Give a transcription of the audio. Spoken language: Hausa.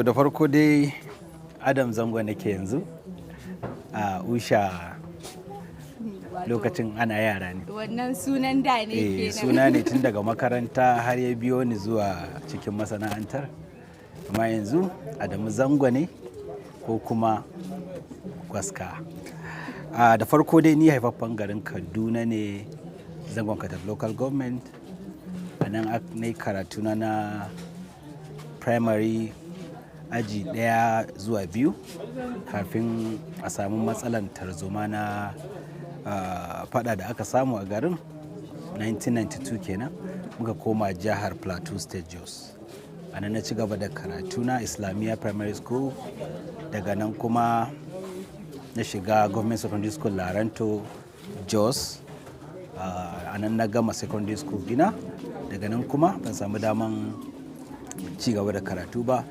Da farko dai Adam Zango nake yanzu a Usha lokacin ana yara ne. Wannan sunan da ne kenan. Suna ne tun daga makaranta har ya biyo ni zuwa cikin masana'antar. Amma yanzu Adamu Zango ne ko kuma Gwaska. Da farko dai ni haifaffen garin Kaduna ne, Zangon Katab Local Government. A nan na yi karatuna na primary aji 1 zuwa 2 kafin a samu matsalan tarzoma na fada da aka samu a garin 1992 kenan, muka koma jihar Plateau State Jos. A nan na ci gaba da karatu na Islamiyya Primary School, daga nan kuma na shiga Government Secondary School Laranto Jos. A nan na gama secondary school gina, daga nan kuma ban samu daman ci gaba da karatu ba.